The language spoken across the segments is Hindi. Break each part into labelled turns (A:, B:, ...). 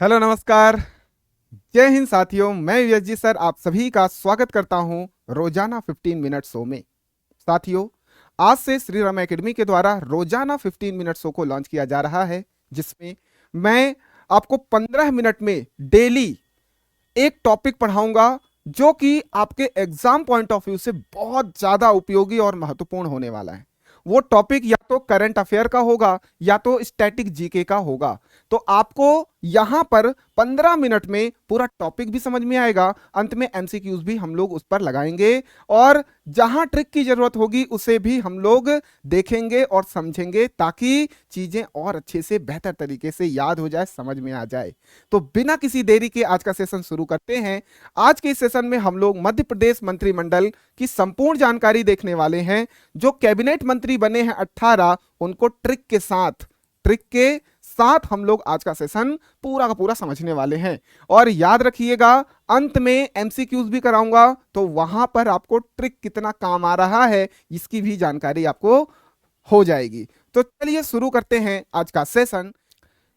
A: हेलो नमस्कार। जय हिंद साथियों, मैं यश जी सर आप सभी का स्वागत करता हूं रोजाना 15 मिनट शो में। साथियों, आज से श्री राम एकेडमी के द्वारा रोजाना 15 मिनट शो को लॉन्च किया जा रहा है, जिसमें मैं आपको 15 मिनट में डेली एक टॉपिक पढ़ाऊंगा जो कि आपके एग्जाम पॉइंट ऑफ व्यू से बहुत ज्यादा उपयोगी और महत्वपूर्ण होने वाला है। वो टॉपिक या तो करंट अफेयर का होगा या तो स्टैटिक जीके का होगा। तो आपको यहां पर 15 मिनट में पूरा टॉपिक भी समझ में आएगा, अंत में एमसीक्यूज भी हम लोग उस पर लगाएंगे और जहां ट्रिक की जरूरत होगी उसे भी हम लोग देखेंगे और समझेंगे, ताकि चीजें और अच्छे से बेहतर तरीके से याद हो जाए, समझ में आ जाए। तो बिना किसी देरी के आज का सेशन शुरू करते हैं। आज के इस सेशन में हम लोग मध्य प्रदेश मंत्रिमंडल की संपूर्ण जानकारी देखने वाले हैं। जो कैबिनेट मंत्री बने हैं 18, उनको ट्रिक के साथ हम लोग आज का सेशन पूरा का पूरा समझने वाले हैं। और याद रखिएगा, अंत में एमसीक्यूज भी कराऊंगा, तो वहां पर आपको ट्रिक कितना काम आ रहा है इसकी भी जानकारी आपको हो जाएगी। तो चलिए शुरू करते हैं आज का सेशन।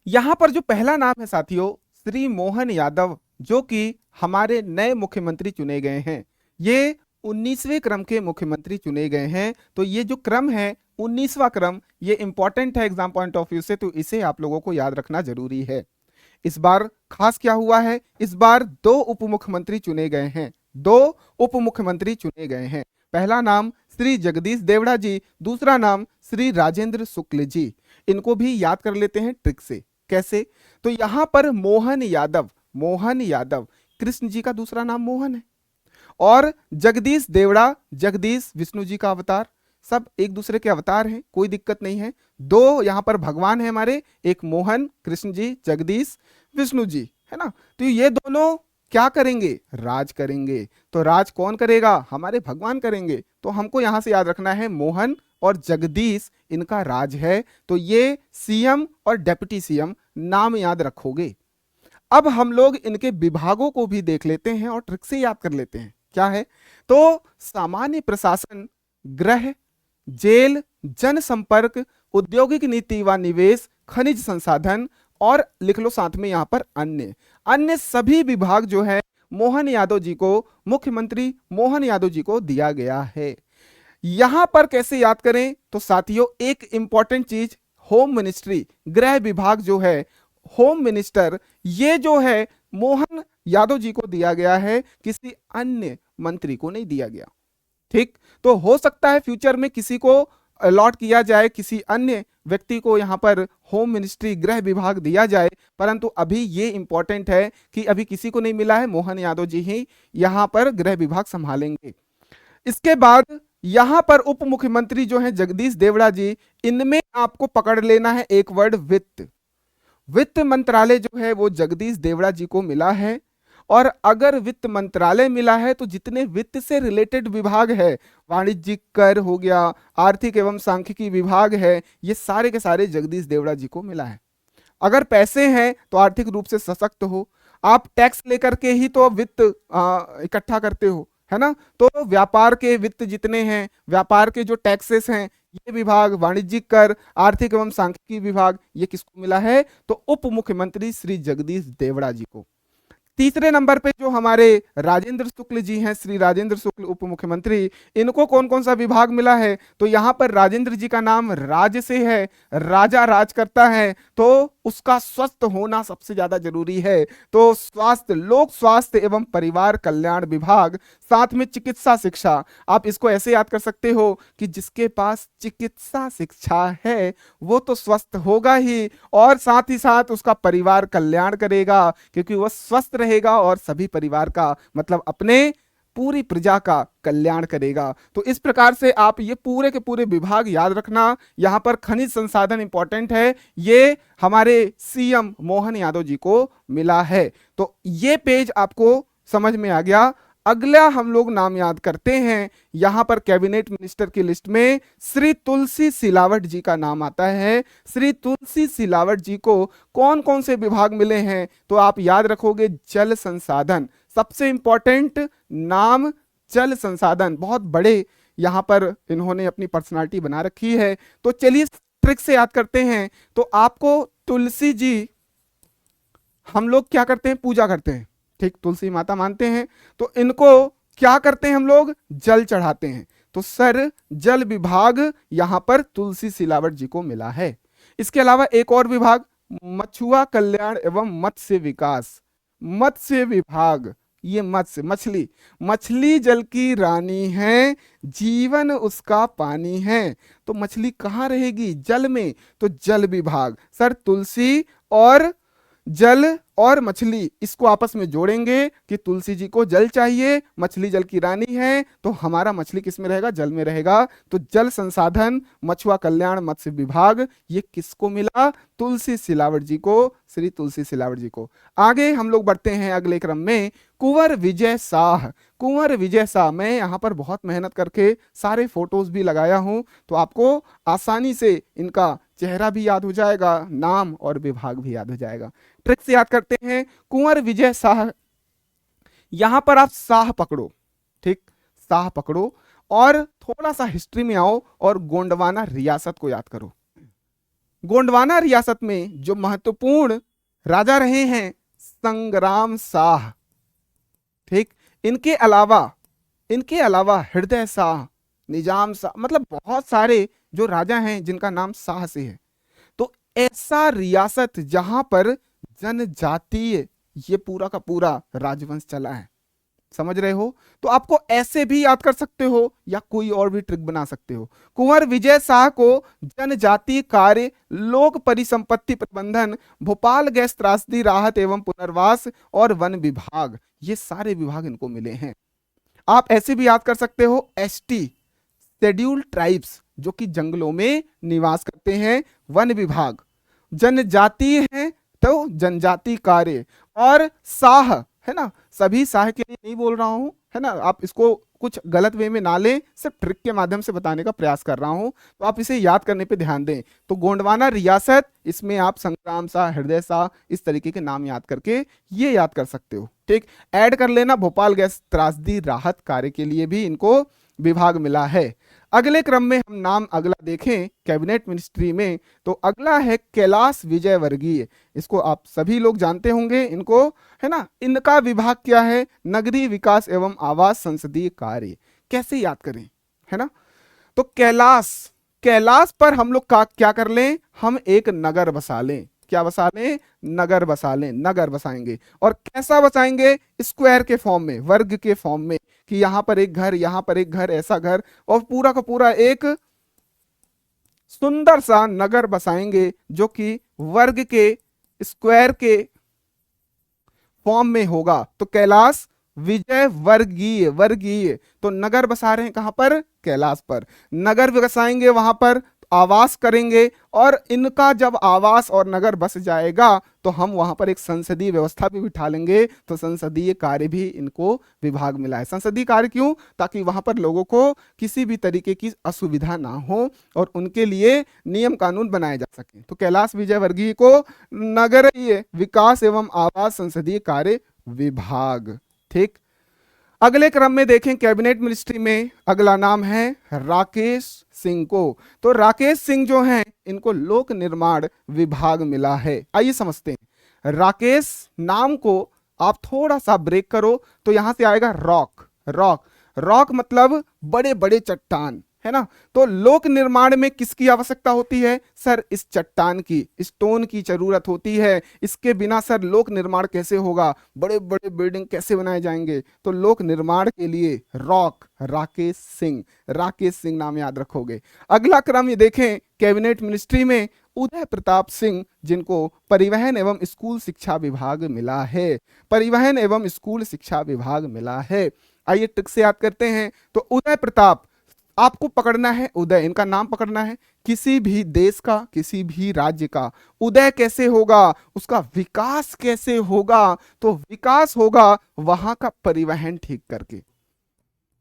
A: यहां पर जो पहला नाम है साथियों, श्री मोहन यादव, जो कि हमारे नए मुख्यमंत्री चुने गए हैं। ये 19वें क्रम के मुख्यमंत्री चुने गए हैं। तो ये जो क्रम है 19वां क्रम, ये इंपॉर्टेंट है एग्जाम पॉइंट ऑफ व्यू से, तो इसे आप लोगों को याद रखना जरूरी है। इस बार खास क्या हुआ है, इस बार 2 उप मुख्यमंत्री चुने गए हैं। 2 उप मुख्यमंत्री चुने गए हैं। पहला नाम श्री जगदीश देवड़ा जी, दूसरा नाम श्री राजेंद्र शुक्ल जी। इनको भी याद कर लेते हैं ट्रिक से। कैसे? तो यहां पर मोहन यादव कृष्ण जी का दूसरा नाम मोहन है, और जगदीश देवड़ा, जगदीश विष्णु जी का अवतार, सब एक दूसरे के अवतार हैं, कोई दिक्कत नहीं है। 2 यहां पर भगवान है हमारे, एक मोहन कृष्ण जी, जगदीश विष्णु जी, है ना। तो ये दोनों क्या करेंगे? राज करेंगे। तो राज कौन करेगा? हमारे भगवान करेंगे। तो हमको यहां से याद रखना है मोहन और जगदीश, इनका राज है। तो ये सीएम और डेप्यूटी सीएम नाम याद रखोगे। अब हम लोग इनके विभागों को भी देख लेते हैं और ट्रिक से याद कर लेते हैं। क्या है? तो सामान्य प्रशासन, गृह, जेल, जनसंपर्क, औद्योगिक नीति व निवेश, खनिज संसाधन, और लिख लो साथ में यहां पर अन्य सभी विभाग जो है मोहन यादव जी को, मुख्यमंत्री मोहन यादव जी को दिया गया है। यहां पर कैसे याद करें? तो साथियों, एक इंपॉर्टेंट चीज, होम मिनिस्ट्री, गृह विभाग जो है, होम मिनिस्टर, ये जो है मोहन यादव जी को दिया गया है, किसी अन्य मंत्री को नहीं दिया गया। ठीक, तो हो सकता है फ्यूचर में किसी को अलॉट किया जाए, किसी अन्य व्यक्ति को यहां पर होम मिनिस्ट्री, गृह विभाग दिया जाए, परंतु अभी ये इंपॉर्टेंट है कि अभी किसी को नहीं मिला है, मोहन यादव जी ही यहां पर गृह विभाग संभालेंगे। इसके बाद यहां पर उप मुख्यमंत्री जो है जगदीश देवड़ा जी, इनमें आपको पकड़ लेना है एक वर्ड, वित्त मंत्रालय जो है वो जगदीश देवड़ा जी को मिला है। और अगर वित्त मंत्रालय मिला है तो जितने वित्त से रिलेटेड विभाग है, वाणिज्यिक कर हो गया, आर्थिक एवं सांख्यिकी विभाग है, ये सारे के सारे जगदीश देवड़ा जी को मिला है। अगर पैसे हैं तो आर्थिक रूप से सशक्त हो, आप टैक्स लेकर के ही तो वित्त इकट्ठा करते हो, है ना। तो व्यापार के वित्त जितने हैं, व्यापार के जो टैक्सेस हैं, ये विभाग, वाणिज्यिक कर, आर्थिक एवं सांख्यिकी विभाग, ये किसको मिला है? तो उप मुख्यमंत्री श्री जगदीश देवड़ा जी को। तीसरे नंबर पे जो हमारे राजेंद्र शुक्ल जी हैं, श्री राजेंद्र शुक्ल उप मुख्यमंत्री, इनको कौन कौन सा विभाग मिला है? तो यहां पर राजेंद्र जी का नाम राज से है, राजा राज करता है, तो उसका स्वस्थ होना सबसे ज्यादा जरूरी है। तो स्वास्थ्य, लोक स्वास्थ्य एवं परिवार कल्याण विभाग, साथ में चिकित्सा शिक्षा। आप इसको ऐसे याद कर सकते हो कि जिसके पास चिकित्सा शिक्षा है वो तो स्वस्थ होगा ही, और साथ ही साथ उसका परिवार कल्याण करेगा, क्योंकि वह स्वस्थ रहेगा और सभी परिवार का, मतलब अपने पूरी प्रजा का कल्याण करेगा। तो इस प्रकार से आप ये पूरे के पूरे विभाग याद रखना। यहां पर खनिज संसाधन इंपॉर्टेंट है, ये हमारे सीएम मोहन यादव जी को मिला है। तो ये पेज आपको समझ में आ गया। अगला हम लोग नाम याद करते हैं। यहां पर कैबिनेट मिनिस्टर की लिस्ट में श्री तुलसी सिलावट जी का नाम आता है। श्री तुलसी सिलावट जी को कौन कौन से विभाग मिले हैं? तो आप याद रखोगे, जल संसाधन, सबसे इंपॉर्टेंट नाम, जल संसाधन। बहुत बड़े यहां पर इन्होंने अपनी पर्सनालिटी बना रखी है। तो चलिए ट्रिक से याद करते हैं। तो आपको तुलसी जी, हम लोग क्या करते हैं, पूजा करते हैं, ठीक, तुलसी माता मानते हैं, तो इनको क्या करते हैं हम लोग, जल चढ़ाते हैं। तो सर जल विभाग यहां पर तुलसी सिलावट जी को मिला है। इसके अलावा एक और विभाग, मछुआ कल्याण एवं मत्स्य विकास, मत्स्य विभाग, ये मत्स्य मछली, मछली जल की रानी है, जीवन उसका पानी है। तो मछली कहाँ रहेगी, जल में, तो जल विभाग, सर तुलसी और जल और मछली इसको आपस में जोड़ेंगे कि तुलसी जी को जल चाहिए, मछली जल की रानी है, तो हमारा मछली किस में रहेगा, जल में रहेगा। तो जल संसाधन मछुआ कल्याण मत्स्य विभाग ये किसको मिला, तुलसी सिलावट जी को, श्री तुलसी सिलावट जी को। आगे हम लोग बढ़ते हैं अगले क्रम में, कुंवर विजय शाह। कुंवर विजय शाह, मैं यहाँ पर बहुत मेहनत करके सारे फोटोज भी लगाया हूं, तो आपको आसानी से इनका चेहरा भी याद हो जाएगा, नाम और विभाग भी याद हो जाएगा। ट्रिक से याद करते हैं, कुंवर विजय शाह, यहां पर आप शाह पकड़ो, ठीक, शाह पकड़ो और थोड़ा सा हिस्ट्री में आओ और गोंडवाना रियासत को याद करो। गोंडवाना रियासत में जो महत्वपूर्ण राजा रहे हैं, संग्राम शाह, ठीक, इनके अलावा हृदय शाह, निजाम शाह, मतलब बहुत सारे जो राजा हैं जिनका नाम शाह से है। तो ऐसा रियासत जहां पर जनजातीय ये पूरा का पूरा राजवंश चला है, समझ रहे हो। तो आपको ऐसे भी याद कर सकते हो या कोई और भी ट्रिक बना सकते हो। कुंवर विजय शाह को जनजातीय कार्य, लोक परिसंपत्ति प्रबंधन, भोपाल गैस त्रासदी राहत एवं पुनर्वास और वन विभाग, ये सारे विभाग इनको मिले हैं। आप ऐसे भी याद कर सकते हो, एसटी शेड्यूल्ड ट्राइब्स जो कि जंगलों में निवास करते हैं, वन विभाग, जनजातीय है तो जनजाति कार्य, और शाह है ना, सभी शाह के लिए नहीं बोल रहा हूं, है ना, आप इसको कुछ गलत वे में ना लें, सिर्फ ट्रिक के माध्यम से बताने का प्रयास कर रहा हूं, तो आप इसे याद करने पे ध्यान दें। तो गोंडवाना रियासत, इसमें आप संग्राम शाह, हृदय शाह, इस तरीके के नाम याद करके ये याद कर सकते हो, ठीक। ऐड कर लेना, भोपाल गैस त्रासदी राहत कार्य के लिए भी इनको विभाग मिला है। अगले क्रम में हम नाम अगला देखें कैबिनेट मिनिस्ट्री में, तो अगला है कैलाश विजयवर्गीय। इसको आप सभी लोग जानते होंगे इनको, है ना। इनका विभाग क्या है, नगरीय विकास एवं आवास संसदीय कार्य। कैसे याद करें, है ना। तो कैलाश, कैलाश पर हम लोग का क्या कर लें, हम एक नगर बसा लें। क्या बसा लें, नगर बसा लें, नगर बसाएंगे। और कैसा बसाएंगे, स्क्वायर के फॉर्म में, वर्ग के फॉर्म में, कि यहां पर एक घर, यहां पर एक घर, ऐसा घर, और पूरा का पूरा एक सुंदर सा नगर बसाएंगे जो कि वर्ग के, स्क्वायर के फॉर्म में होगा। तो कैलाश विजय वर्गीय, वर्गीय, तो नगर बसा रहे हैं कहां पर, कैलाश पर, नगर बसाएंगे, वहां पर आवास करेंगे, और इनका जब आवास और नगर बस जाएगा तो हम वहां पर एक संसदीय व्यवस्था भी बिठा लेंगे। तो संसदीय कार्य भी इनको विभाग मिला है। संसदीय कार्य क्यों, ताकि वहां पर लोगों को किसी भी तरीके की असुविधा ना हो और उनके लिए नियम कानून बनाए जा सके। तो कैलाश विजयवर्गीय को नगरीय विकास एवं आवास संसदीय कार्य विभाग, ठीक। अगले क्रम में देखें कैबिनेट मिनिस्ट्री में अगला नाम है राकेश सिंह को। तो राकेश सिंह जो हैं इनको लोक निर्माण विभाग मिला है। आइए समझते हैं, राकेश नाम को आप थोड़ा सा ब्रेक करो तो यहां से आएगा रॉक, रॉक, रॉक मतलब बड़े बड़े चट्टान, है ना। तो लोक निर्माण में किसकी आवश्यकता होती है, सर इस चट्टान की, स्टोन की जरूरत होती है। इसके बिना सर लोक निर्माण कैसे होगा, बड़े बड़े बिल्डिंग कैसे बनाए जाएंगे। तो लोक निर्माण के लिए रॉक, राकेश सिंह, राकेश सिंह नाम याद रखोगे। अगला क्रम ये देखें कैबिनेट मिनिस्ट्री में उदय प्रताप सिंह, जिनको परिवहन एवं स्कूल शिक्षा विभाग मिला है, परिवहन एवं स्कूल शिक्षा विभाग मिला है। आइए ट्रिक से याद करते हैं। तो उदय प्रताप आपको पकड़ना है, उदय इनका नाम पकड़ना है। किसी भी देश का, किसी भी राज्य का उदय कैसे होगा, उसका विकास कैसे होगा, तो विकास होगा वहां का परिवहन ठीक करके।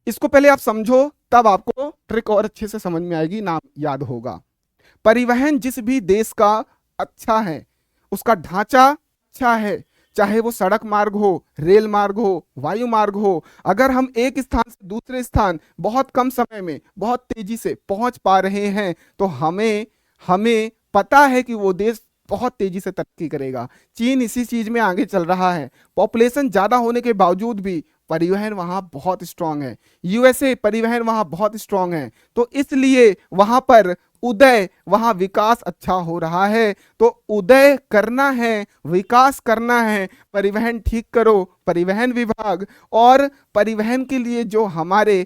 A: इसको पहले आप समझो, तब आपको ट्रिक और अच्छे से समझ में आएगी, नाम याद होगा। परिवहन जिस भी देश का अच्छा है, उसका ढांचा अच्छा है, चाहे वो सड़क मार्ग हो, रेल मार्ग हो, वायु मार्ग हो, अगर हम एक स्थान से दूसरे स्थान बहुत कम समय में बहुत तेजी से पहुंच पा रहे हैं तो हमें पता है कि वो देश बहुत तेजी से तरक्की करेगा। चीन इसी चीज में आगे चल रहा है। पॉपुलेशन ज्यादा होने के बावजूद भी परिवहन वहां बहुत स्ट्रांग है। यूएसए परिवहन वहां बहुत स्ट्रांग है, तो इसलिए वहां पर उदय, वहां विकास अच्छा हो रहा है। तो उदय करना है, विकास करना है, परिवहन ठीक करो, परिवहन विभाग। और परिवहन के लिए जो हमारे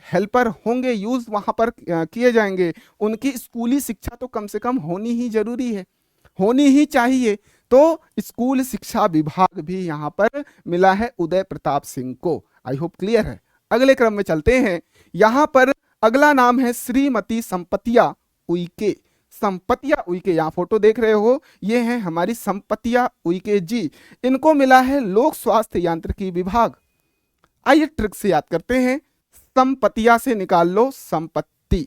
A: हेल्पर होंगे, यूज वहां पर किए जाएंगे, उनकी स्कूली शिक्षा तो कम से कम होनी ही जरूरी है, होनी ही चाहिए। तो स्कूल शिक्षा विभाग भी यहां पर मिला है उदय प्रताप सिंह को। आई होप क्लियर है। अगले क्रम में चलते हैं। यहां पर अगला नाम है श्रीमती संपतिया उइके। संपतिया उइके, यहाँ फोटो देख रहे हो, ये है हमारी संपतिया उइके जी। इनको मिला है लोक स्वास्थ्य यांत्रिकी विभाग। आइए ट्रिक से याद करते हैं। संपतिया से निकाल लो संपत्ति,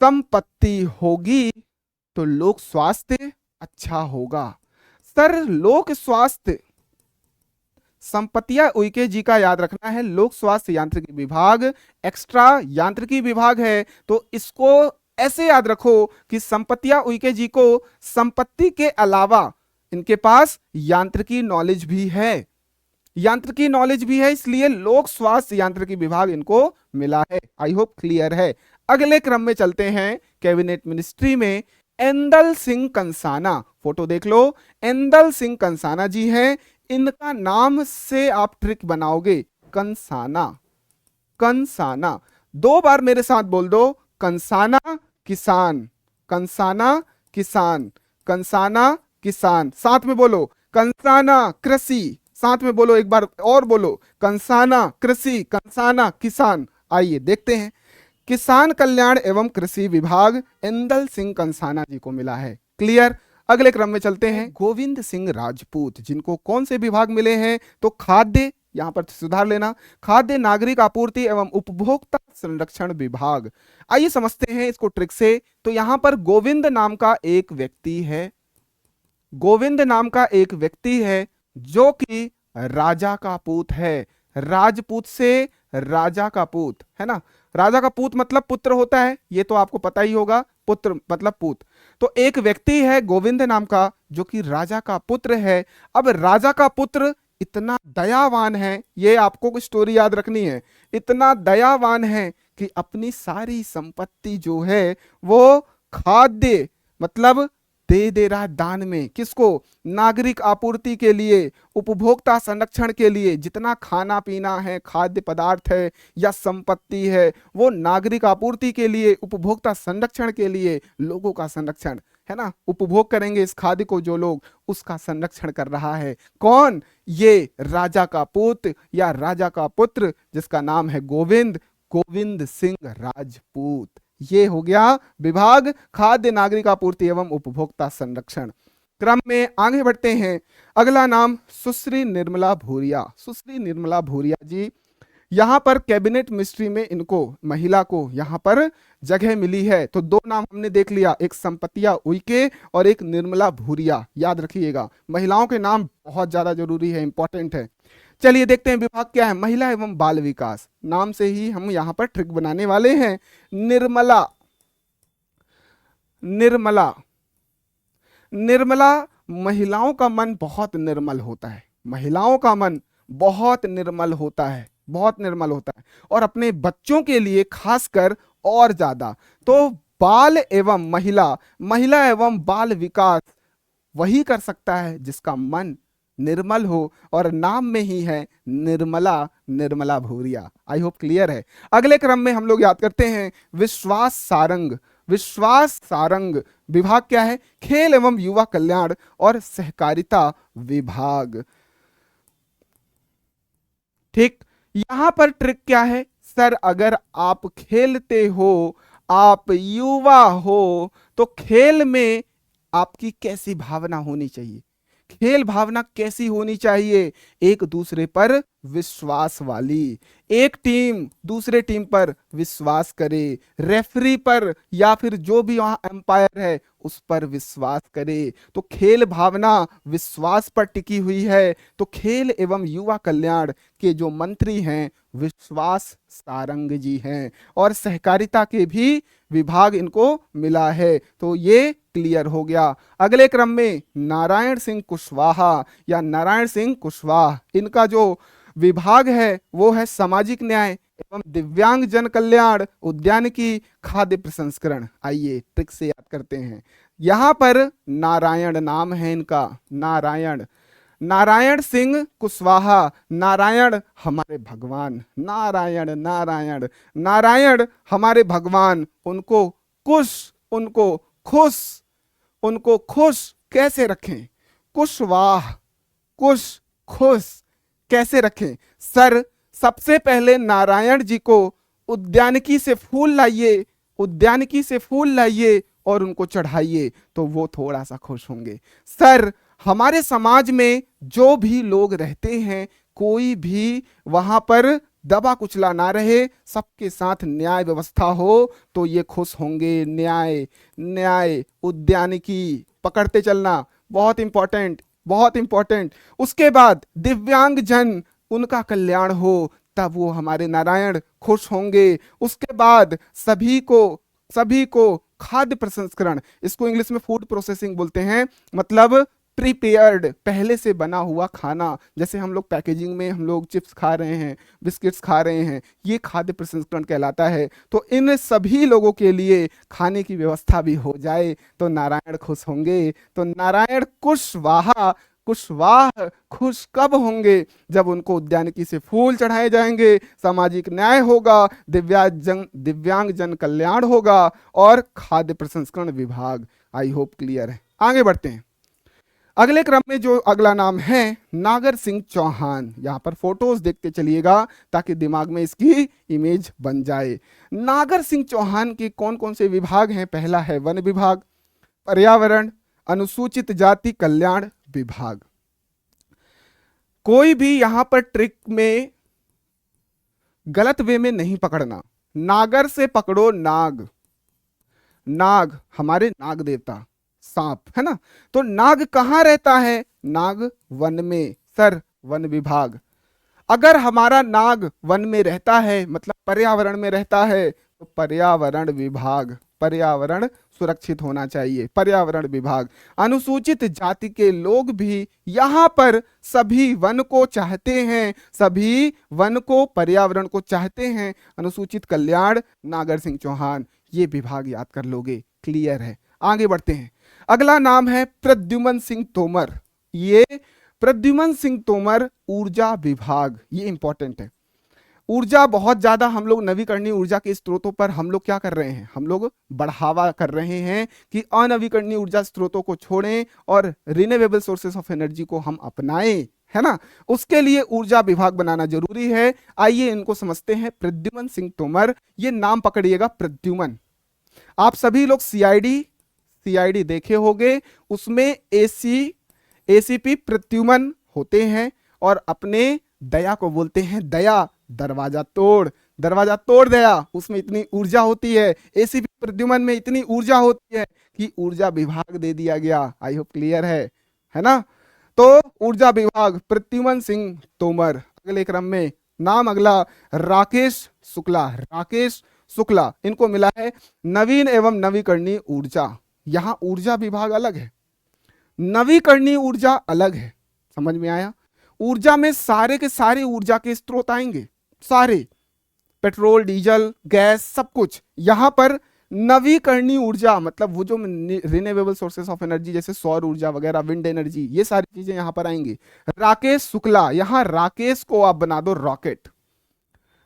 A: संपत्ति होगी तो लोक स्वास्थ्य अच्छा होगा। सर लोक स्वास्थ्य, संपतिया उइके जी का याद रखना है, लोक स्वास्थ्य यांत्रिकी विभाग एक्स्ट्रा यांत्रिकी विभाग है। तो इसको ऐसे याद रखो कि संपतिया उइके जी को संपत्ति के अलावा इनके पास यांत्रिकी नॉलेज भी है, यांत्रिकी नॉलेज भी है, इसलिए लोक स्वास्थ्य यांत्रिकी विभाग इनको मिला है। आई होप क्लियर है। अगले क्रम में चलते हैं। कैबिनेट मिनिस्ट्री में एंदल सिंह कंसाना, फोटो देख लो, एंदल सिंह कंसाना जी हैं। इनका नाम से आप ट्रिक बनाओगे, कंसाना, कंसाना। 2 बार मेरे साथ बोल दो, कंसाना किसान, कंसाना किसान, कंसाना किसान। साथ में बोलो, कंसाना कृषि, साथ में बोलो, एक बार और बोलो, कंसाना कृषि, कंसाना किसान। आइए देखते हैं। किसान कल्याण एवं कृषि विभाग एंदल सिंह कंसाना जी को मिला है। क्लियर। अगले क्रम में चलते हैं। गोविंद सिंह राजपूत, जिनको कौन से विभाग मिले हैं? तो खाद्य, यहां पर सुधार लेना, खाद्य नागरिक आपूर्ति एवं उपभोक्ता संरक्षण विभाग। आइए समझते हैं इसको ट्रिक से। तो यहां पर गोविंद नाम का एक व्यक्ति है, गोविंद नाम का एक व्यक्ति है जो कि राजा का पूत है। राजपूत से राजा का पूत है ना, राजा का पूत मतलब पुत्र होता है, ये तो आपको पता ही होगा, पुत्र मतलब पूत। तो एक व्यक्ति है गोविंद नाम का जो कि राजा का पुत्र है। अब राजा का पुत्र इतना दयावान है, ये आपको स्टोरी याद रखनी है, इतना दयावान है कि अपनी सारी संपत्ति जो है वो खाद्य मतलब दे रहा है दान में। किसको? नागरिक आपूर्ति के लिए, उपभोक्ता संरक्षण के लिए। जितना खाना पीना है, खाद्य पदार्थ है या संपत्ति है, वो नागरिक आपूर्ति के लिए, उपभोक्ता संरक्षण के लिए, लोगों का संरक्षण है ना, उपभोग करेंगे इस खाद्य को जो लोग, उसका संरक्षण कर रहा है। कौन? ये राजा का पुत्र या राजा का पुत्र जिसका नाम है गोविंद, गोविंद सिंह राजपूत। ये हो गया विभाग खाद्य नागरिक आपूर्ति एवं उपभोक्ता संरक्षण। क्रम में आगे बढ़ते हैं। अगला नाम सुश्री निर्मला भूरिया। सुश्री निर्मला भूरिया जी, यहां पर कैबिनेट मिनिस्ट्री में इनको, महिला को यहां पर जगह मिली है। तो 2 नाम हमने देख लिया, एक संपतिया उइके और एक निर्मला भूरिया। याद रखिएगा, महिलाओं के नाम बहुत ज्यादा जरूरी है, इंपॉर्टेंट है। चलिए देखते हैं विभाग क्या है। महिला एवं बाल विकास, नाम से ही हम यहां पर ट्रिक बनाने वाले हैं। निर्मला, निर्मला, निर्मला, महिलाओं का मन बहुत निर्मल होता है, महिलाओं का मन बहुत निर्मल होता है, बहुत निर्मल होता है, और अपने बच्चों के लिए खासकर और ज्यादा। तो बाल एवं महिला, महिला एवं बाल विकास वही कर सकता है जिसका मन निर्मल हो, और नाम में ही है Nirmala, Nirmala Bhuria. I hope clear है। अगले क्रम में हम लोग याद करते हैं विश्वास सारंग। विश्वास सारंग विभाग क्या है? खेल एवं युवा कल्याण और सहकारिता विभाग। ठीक, यहां पर ट्रिक क्या है? सर अगर आप खेलते हो, आप युवा हो, तो खेल में आपकी कैसी भावना होनी चाहिए? खेल भावना कैसी होनी चाहिए? एक दूसरे पर विश्वास वाली। एक टीम दूसरे टीम पर विश्वास करे, रेफरी पर या फिर जो भी वहां एम्पायर है उस पर विश्वास करे। तो खेल भावना विश्वास पर टिकी हुई है। तो खेल एवं युवा कल्याण के जो मंत्री हैं विश्वास सारंग जी हैं, और सहकारिता के भी विभाग इनको मिला है। तो ये क्लियर हो गया। अगले क्रम में नारायण सिंह कुशवाहा या नारायण सिंह कुशवाहा, इनका जो विभाग है वो है सामाजिक न्याय एवं दिव्यांग जन कल्याण, उद्यानिकी, खाद्य प्रसंस्करण। आइए ट्रिक से याद करते हैं। यहां पर नारायण नाम है इनका, नारायण, नारायण सिंह कुशवाहा। नारायण हमारे भगवान, नारायण नारायण नारायण हमारे भगवान। उनको कुश, उनको खुश, उनको खुश कैसे रखें? कुशवाह, कुश, खुश कैसे रखें? सर सबसे पहले नारायण जी को उद्यानिकी से फूल लाइए, उद्यानिकी से फूल लाइए और उनको चढ़ाइए तो वो थोड़ा सा खुश होंगे। सर हमारे समाज में जो भी लोग रहते हैं कोई भी वहां पर दबा कुचला ना रहे, सबके साथ न्याय व्यवस्था हो तो ये खुश होंगे। न्याय, न्याय, उद्यानिकी पकड़ते चलना, बहुत इंपॉर्टेंट, बहुत इंपॉर्टेंट। उसके बाद दिव्यांग जन, उनका कल्याण हो तब वो हमारे नारायण खुश होंगे। उसके बाद सभी को खाद्य प्रसंस्करण, इसको इंग्लिश में फूड प्रोसेसिंग बोलते हैं, मतलब प्रीपेयर्ड, पहले से बना हुआ खाना। जैसे हम लोग पैकेजिंग में हम लोग चिप्स खा रहे हैं, बिस्किट्स खा रहे हैं, ये खाद्य प्रसंस्करण कहलाता है। तो इन सभी लोगों के लिए खाने की व्यवस्था भी हो जाए तो नारायण खुश होंगे। तो नारायण कुशवाहा, कुशवाह खुश कब होंगे? जब उनको उद्यानिकी से फूल चढ़ाए जाएंगे, सामाजिक न्याय होगा, दिव्यांग जन कल्याण होगा और खाद्य प्रसंस्करण विभाग। आई होप क्लियर है। आगे बढ़ते हैं। अगले क्रम में जो अगला नाम है नागर सिंह चौहान। यहां पर फोटोज देखते चलिएगा ताकि दिमाग में इसकी इमेज बन जाए। नागर सिंह चौहान के कौन कौन से विभाग हैं? पहला है वन विभाग, पर्यावरण, अनुसूचित जाति कल्याण विभाग। कोई भी यहां पर ट्रिक में गलत वे में नहीं पकड़ना। नागर से पकड़ो नाग, नाग हमारे नाग देवता, सांप है ना। तो नाग कहां रहता है? नाग वन में। सर वन विभाग। अगर हमारा नाग वन में रहता है मतलब पर्यावरण में रहता है तो पर्यावरण विभाग, पर्यावरण सुरक्षित होना चाहिए, पर्यावरण विभाग। अनुसूचित जाति के लोग भी यहां पर सभी वन को चाहते हैं, सभी वन को, पर्यावरण को चाहते हैं। अनुसूचित कल्याण नागर सिंह चौहान, ये विभाग याद कर लोगे, क्लियर है। आगे बढ़ते हैं। अगला नाम है प्रद्युमन सिंह तोमर। ये प्रद्युमन सिंह तोमर ऊर्जा विभाग, ये इंपॉर्टेंट है। ऊर्जा बहुत ज्यादा हम लोग नवीकरणीय ऊर्जा के स्रोतों पर हम लोग क्या कर रहे हैं? हम लोग बढ़ावा कर रहे हैं कि अनवीकरणीय ऊर्जा स्रोतों को छोड़ें और रिन्यूएबल सोर्सेस ऑफ एनर्जी को हम अपनाएं, है ना। उसके लिए ऊर्जा विभाग बनाना जरूरी है। आइए इनको समझते हैं। प्रद्युमन सिंह तोमर, ये नाम पकड़िएगा, प्रद्युमन। आप सभी लोग सीआईडी देखे होंगे, उसमें एसीपी प्रद्युमन होते हैं और अपने दया को बोलते हैं दया, दरवाजा तोड़ दया, उसमें इतनी ऊर्जा होती है। एसीपी प्रद्युमन में इतनी ऊर्जा होती है कि ऊर्जा विभाग दे दिया गया। आई होप क्लियर है ना। तो ऊर्जा विभाग प्रद्युमन सिंह तोमर। अगले क्रम में नाम अगला राकेश शुक्ला, राकेश शुक्ला, इनको मिला है नवीन एवं नवीकरणीय ऊर्जा। यहां ऊर्जा विभाग अलग है, नवीकरणीय ऊर्जा अलग है। समझ में आया? ऊर्जा में सारे के सारे ऊर्जा के स्रोत आएंगे, सारे, पेट्रोल, डीजल, गैस, सब कुछ। यहां पर नवीकरणीय ऊर्जा मतलब वो जो रिन्यूएबल सोर्सेस ऑफ एनर्जी जैसे सौर ऊर्जा वगैरह, विंड एनर्जी, ये सारी चीजें यहां पर आएंगी। राकेश शुक्ला, यहां राकेश को आप बना दो रॉकेट।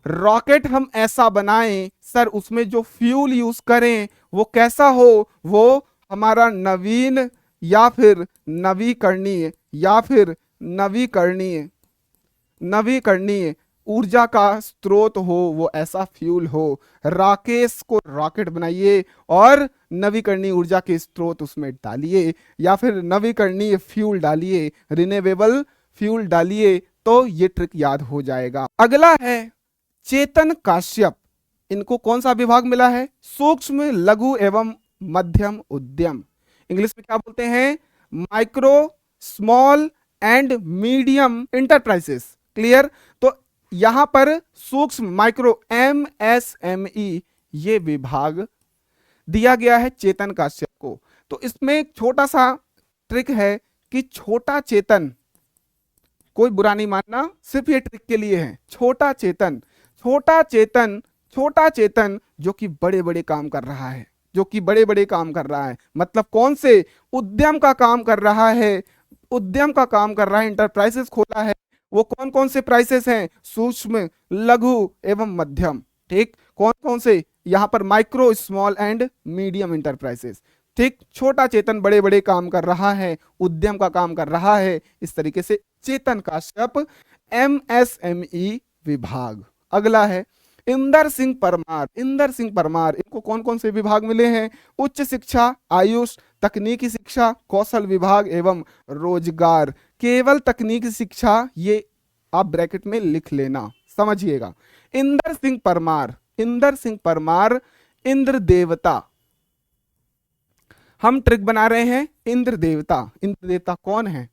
A: रॉकेट हम ऐसा बनाएं सर, उसमें जो फ्यूल यूज करें वो कैसा हो? वो हमारा नवीन या फिर नवीकरणीय या फिर नवीकरणीय ऊर्जा का स्रोत हो, वो ऐसा फ्यूल हो। राकेश को रॉकेट बनाइए और नवीकरणीय ऊर्जा के स्रोत उसमें डालिए या फिर नवीकरणीय फ्यूल डालिए, रिन्यूएबल फ्यूल डालिए, तो ये ट्रिक याद हो जाएगा। अगला है चेतन काश्यप, इनको कौन सा विभाग मिला है? सूक्ष्म लघु एवं मध्यम उद्यम, इंग्लिश में क्या बोलते हैं? Micro small and medium enterprises. Clear? तो यहां पर सूक्ष्म माइक्रो MSME ये विभाग दिया गया है चेतन काश्यप को। तो इसमें एक छोटा सा ट्रिक है कि छोटा चेतन, कोई बुरा नहीं मानना, सिर्फ ये ट्रिक के लिए है। छोटा चेतन, छोटा चेतन, छोटा चेतन जो कि बड़े बड़े काम कर रहा है, जो कि बड़े बड़े काम कर रहा है, मतलब कौन से? उद्यम का काम कर रहा है, उद्यम का काम कर रहा है, इंटरप्राइजेस खोला है। वो कौन कौन से प्राइसेस हैं? सूक्ष्म लघु एवं मध्यम। ठीक, कौन कौन से? यहां पर micro small and medium enterprises. ठीक, छोटा चेतन बड़े बड़े काम कर रहा है, उद्यम का काम कर रहा है, इस तरीके से चेतन काश्यप MSME विभाग। अगला है इंदर सिंह परमार, इंदर सिंह परमार, इनको कौन कौन से विभाग मिले हैं? उच्च शिक्षा, आयुष, तकनीकी शिक्षा, कौशल विभाग एवं रोजगार। केवल तकनीकी शिक्षा, ये आप ब्रैकेट में लिख लेना, समझिएगा। इंदर सिंह परमार, इंदर सिंह परमार, इंद्र देवता। हम ट्रिक बना रहे हैं इंद्र देवता। इंद्र देवता कौन है?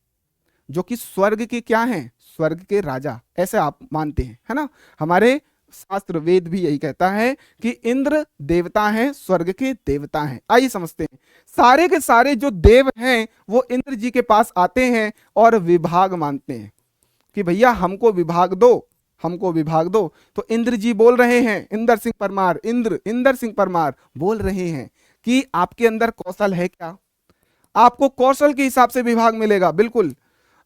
A: जो कि स्वर्ग के क्या हैं? स्वर्ग के राजा, ऐसे आप मानते हैं, है ना? हमारे शास्त्र वेद भी यही कहता है कि इंद्र देवता हैं, स्वर्ग के देवता हैं। आइए समझते हैं। सारे के सारे जो देव हैं वो इंद्र जी के पास आते हैं और विभाग मांगते हैं कि भैया हमको विभाग दो, हमको विभाग दो। तो इंद्र जी बोल रहे हैं, इंदर सिंह परमार, इंदर सिंह परमार बोल रहे हैं कि आपके अंदर कौशल है क्या? आपको कौशल के हिसाब से विभाग मिलेगा। बिल्कुल,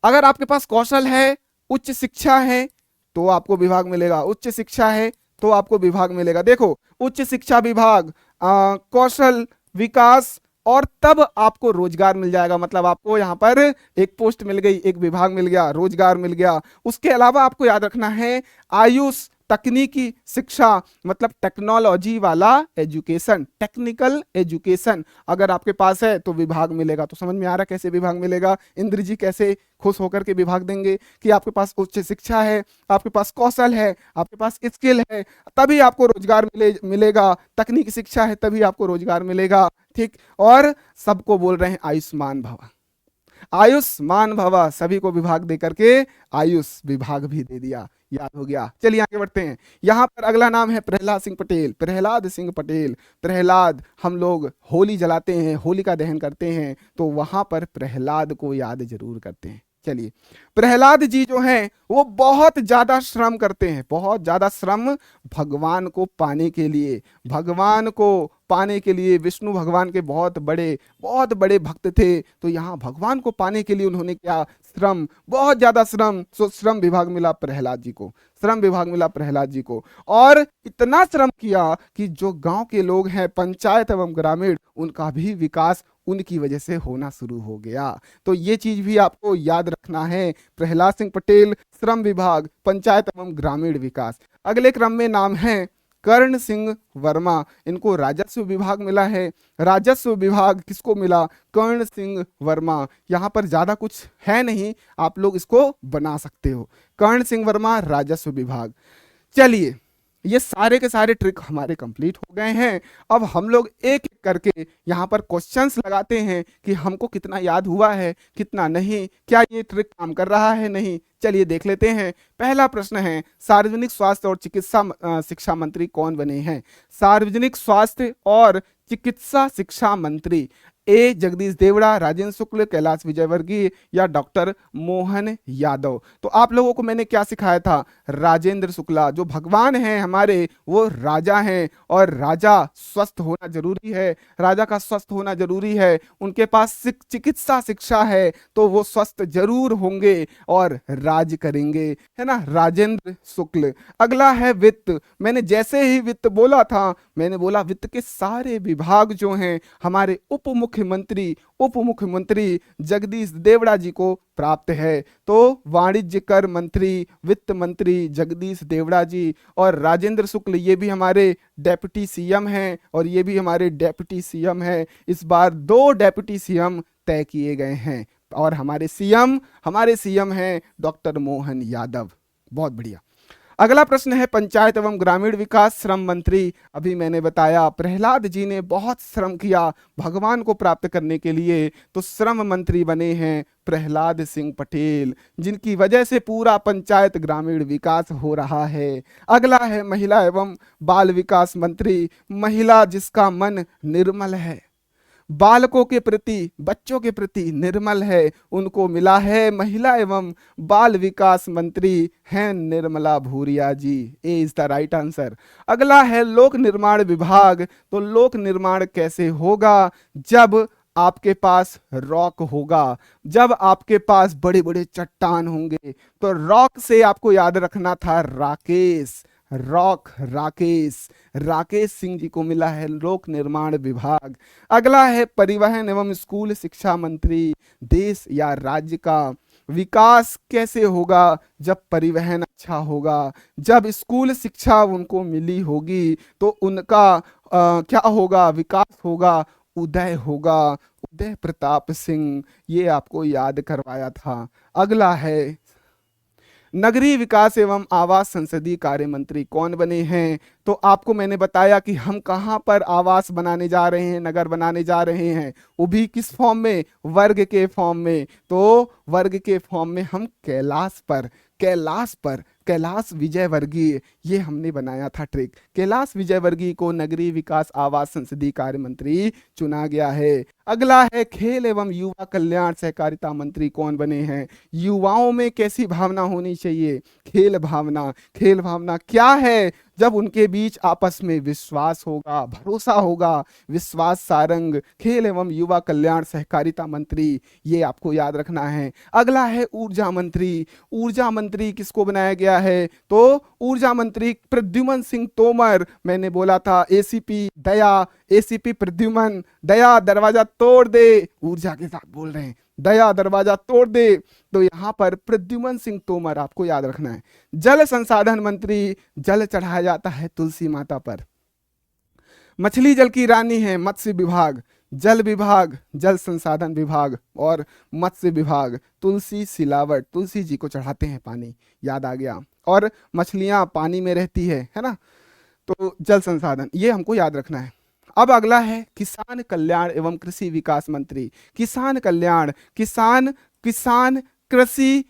A: अगर आपके पास कौशल है, उच्च शिक्षा है, तो आपको विभाग मिलेगा। उच्च शिक्षा है तो आपको विभाग मिलेगा। देखो, उच्च शिक्षा विभाग, कौशल विकास, और तब आपको रोजगार मिल जाएगा। मतलब आपको यहाँ पर एक पोस्ट मिल गई, एक विभाग मिल गया, रोजगार मिल गया। उसके अलावा आपको याद रखना है आयुष, तकनीकी शिक्षा, मतलब टेक्नोलॉजी वाला एजुकेशन, टेक्निकल एजुकेशन अगर आपके पास है तो विभाग मिलेगा। तो समझ में आ रहा है कैसे विभाग मिलेगा? इंद्र जी कैसे खुश होकर के विभाग देंगे कि आपके पास उच्च शिक्षा है, आपके पास कौशल है, आपके पास स्किल है, तभी आपको रोजगार मिलेगा। तकनीकी शिक्षा है तभी आपको रोजगार मिलेगा। ठीक, और सबको बोल रहे हैं आयुष्मान भवा, आयुष्मान भवा, सभी को विभाग दे करके आयुष विभाग भी दे दिया। याद हो गया? चलिए आगे बढ़ते हैं। यहां पर अगला नाम है प्रहलाद सिंह पटेल, प्रहलाद सिंह पटेल। प्रहलाद, हम लोग होली जलाते हैं, होलिका दहन करते हैं, तो वहां पर प्रहलाद को याद जरूर करते हैं। चलिए, प्रहलाद जी जो हैं वो बहुत ज्यादा श्रम करते हैं, बहुत ज्यादा श्रम भगवान को पाने के लिए, भगवान को पाने के लिए। विष्णु भगवान के बहुत बड़े भक्त थे, तो यहाँ भगवान को पाने के लिए उन्होंने क्या? श्रम, बहुत ज्यादा श्रम। सो श्रम विभाग मिला प्रहलाद जी को, श्रम विभाग मिला प्रहलाद जी को। और इतना श्रम किया कि जो गांव के लोग हैं, पंचायत एवं ग्रामीण, उनका भी विकास उनकी वजह से होना शुरू हो गया। तो ये चीज भी आपको याद रखना है। प्रहलाद सिंह पटेल, श्रम विभाग, पंचायत एवं ग्रामीण विकास। अगले क्रम में नाम है कर्ण सिंह वर्मा, इनको राजस्व विभाग मिला है। राजस्व विभाग किसको मिला? कर्ण सिंह वर्मा। यहाँ पर ज्यादा कुछ है नहीं, आप लोग इसको बना सकते हो। कर्ण सिंह वर्मा, राजस्व विभाग। चलिए, ये सारे के सारे ट्रिक हमारे कंप्लीट हो गए हैं। अब हम लोग एक एक करके यहाँ पर क्वेश्चंस लगाते हैं कि हमको कितना याद हुआ है, कितना नहीं, क्या ये ट्रिक काम कर रहा है, नहीं। चलिए देख लेते हैं। पहला प्रश्न है, सार्वजनिक स्वास्थ्य और चिकित्सा शिक्षा मंत्री कौन बने हैं? सार्वजनिक स्वास्थ्य और चिकित्सा शिक्षा मंत्री ए जगदीश देवड़ा, राजेंद्र शुक्ल, कैलाश विजयवर्गीय या डॉक्टर मोहन यादव। तो आप लोगों को मैंने क्या सिखाया था? राजेंद्र शुक्ला। जो भगवान हैं हमारे वो राजा हैं, और राजा स्वस्थ होना जरूरी है, राजा का स्वस्थ होना जरूरी है। उनके पास चिकित्सा शिक्षा है तो वो स्वस्थ जरूर होंगे और राज करेंगे, है ना? राजेंद्र शुक्ल। अगला है वित्त। मैंने जैसे ही वित्त बोला था, मैंने बोला वित्त के सारे विभाग जो हैं हमारे उप मुख्यमंत्री जगदीश देवड़ा जी को प्राप्त है। तो वाणिज्य कर मंत्री, वित्त मंत्री जगदीश देवड़ा जी, और राजेंद्र शुक्ल ये भी हमारे डेप्यूटी सीएम हैं, और ये भी हमारे डेप्यूटी सीएम हैं। इस बार 2 डेप्यूटी सीएम तय किए गए हैं। और हमारे सीएम हैं डॉक्टर मोहन यादव। बहुत बढ़िया। अगला प्रश्न है पंचायत एवं ग्रामीण विकास श्रम मंत्री। अभी मैंने बताया प्रहलाद जी ने बहुत श्रम किया भगवान को प्राप्त करने के लिए, तो श्रम मंत्री बने हैं प्रहलाद सिंह पटेल, जिनकी वजह से पूरा पंचायत ग्रामीण विकास हो रहा है। अगला है महिला एवं बाल विकास मंत्री, महिला जिसका मन निर्मल है, बालकों के प्रति, बच्चों के प्रति निर्मल है, उनको मिला है महिला एवं बाल विकास मंत्री हैं निर्मला भूरिया जी। ए इज द राइट आंसर। अगला है लोक निर्माण विभाग। तो लोक निर्माण कैसे होगा? जब आपके पास रॉक होगा, जब आपके बड़े बड़े चट्टान होंगे। तो रॉक से आपको याद रखना था राकेश, रॉक राकेश सिंह जी को मिला है लोक निर्माण विभाग। अगला है परिवहन एवं स्कूल शिक्षा मंत्री। देश या राज्य का विकास कैसे होगा? जब परिवहन अच्छा होगा, जब स्कूल शिक्षा उनको मिली होगी, तो उनका क्या होगा? विकास होगा, उदय होगा। उदय प्रताप सिंह, ये आपको याद करवाया था। अगला है नगरीय विकास एवं आवास संसदीय कार्य मंत्री कौन बने हैं? तो आपको मैंने बताया कि हम कहां पर आवास बनाने जा रहे हैं, नगर बनाने जा रहे हैं, वो भी किस फॉर्म में? वर्ग के फॉर्म में। तो वर्ग के फॉर्म में हम कैलाश विजयवर्गीय, ये हमने बनाया था ट्रिक। कैलाश विजयवर्गीय को नगरीय विकास आवास संसदीय कार्य मंत्री चुना गया है। अगला है खेल एवं युवा कल्याण सहकारिता मंत्री कौन बने हैं? युवाओं में कैसी भावना होनी चाहिए? खेल भावना क्या है? जब उनके बीच आपस में विश्वास होगा, भरोसा होगा, विश्वास सारंग, खेल एवं युवा कल्याण सहकारिता मंत्री, ये आपको याद रखना है। अगला है ऊर्जा मंत्री किसको बनाया गया है? तो ऊर्जा मंत्री प्रद्युमन सिंह तोमर। मैंने बोला था एसीपी प्रद्युमन, दया दरवाजा तोड़ दे, ऊर्जा के साथ बोल रहे हैं, दया दरवाजा तोड़ दे। तो यहां पर प्रद्युमन सिंह तोमर आपको याद रखना है। जल संसाधन मंत्री, जल चढ़ाया जाता है तुलसी माता पर। मछली जल की रानी है मत्स्य विभाग, जल विभाग, जल संसाधन विभाग और मत्स्य विभाग। तुलसी सिलावट, तुलसी जी को चढ़ाते हैं पानी, याद आ गया। और मछलियां पानी में रहती है ना। तो जल संसाधन, ये हमको याद रखना है। अब अगला है किसान कल्याण एवं कृषि विकास मंत्री। किसान कल्याण, किसान कृषि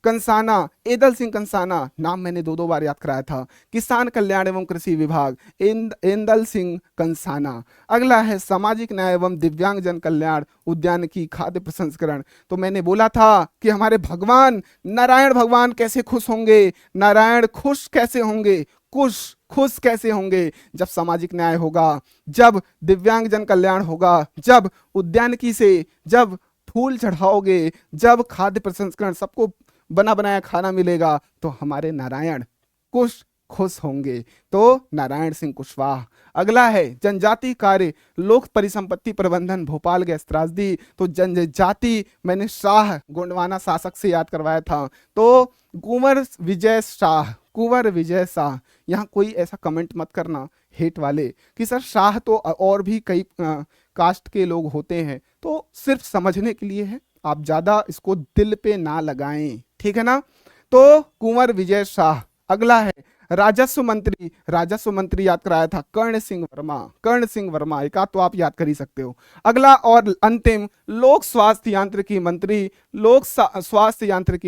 A: कंसाना, एदल सिंह कंसाना, नाम मैंने दो बार याद कराया था। किसान कल्याण एवं कृषि विभाग एंदल सिंह कंसाना। अगला है सामाजिक न्याय एवं दिव्यांगजन कल्याण उद्यानिकी खाद्य प्रसंस्करण। तो मैंने बोला था कि हमारे भगवान नारायण भगवान कैसे खुश होंगे? नारायण खुश कैसे होंगे? खुश कैसे होंगे? जब सामाजिक न्याय होगा, जब दिव्यांगजन कल्याण होगा, जब उद्यानिकी से जब फूल चढ़ाओगे, जब खाद्य प्रसंस्करण, सबको बना बनाया खाना मिलेगा, तो हमारे नारायण खुश होंगे। तो नारायण सिंह कुशवाहा। अगला है जनजाति कार्य लोक परिसंपत्ति प्रबंधन भोपाल गैस त्रासदी। तो जनजाति मैंने शाह गोंडवाना शासक से याद करवाया था। तो कुंवर विजय शाह। यहाँ कोई ऐसा कमेंट मत करना हेट वाले कि सर शाह तो और भी कई कास्ट के लोग होते हैं। तो सिर्फ समझने के लिए है, आप ज्यादा इसको दिल पे ना लगाएं, ठीक है ना। तो कुंवर विजय शाह। अगला है राजस्व मंत्री याद कराया था कर्ण सिंह वर्मा। एक आध तो आप याद कर ही सकते हो। अगला और अंतिम लोक स्वास्थ्य यांत्रिकी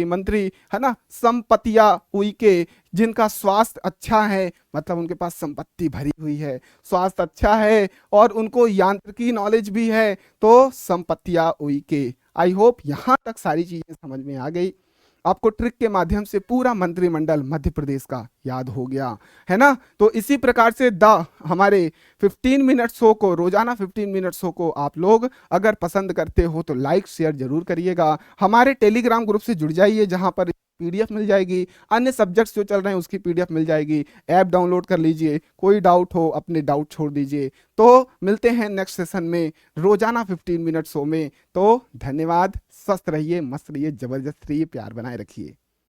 A: मंत्री है ना, संपतिया उइके। जिनका स्वास्थ्य अच्छा है, मतलब उनके पास संपत्ति भरी हुई है, स्वास्थ्य अच्छा है और उनको यांत्रिकी नॉलेज भी है, तो संपतिया उइके। आई होप यहां तक सारी चीजें समझ में आ गई। आपको ट्रिक के माध्यम से पूरा मंत्रिमंडल मध्य प्रदेश का याद हो गया है ना। तो इसी प्रकार से हमारे 15 मिनट शो को, रोजाना 15 मिनट शो को आप लोग अगर पसंद करते हो तो लाइक शेयर जरूर करिएगा। हमारे टेलीग्राम ग्रुप से जुड़ जाइए, जहां पर पीडीएफ मिल जाएगी, अन्य सब्जेक्ट्स जो चल रहे हैं उसकी पीडीएफ मिल जाएगी। ऐप डाउनलोड कर लीजिए, कोई डाउट हो अपने डाउट छोड़ दीजिए। तो मिलते हैं नेक्स्ट सेशन में रोजाना 15 मिनट शो में। तो धन्यवाद, स्वस्थ रहिए, मस्त रहिए, जबरदस्त रहिए, प्यार बनाए रखिए।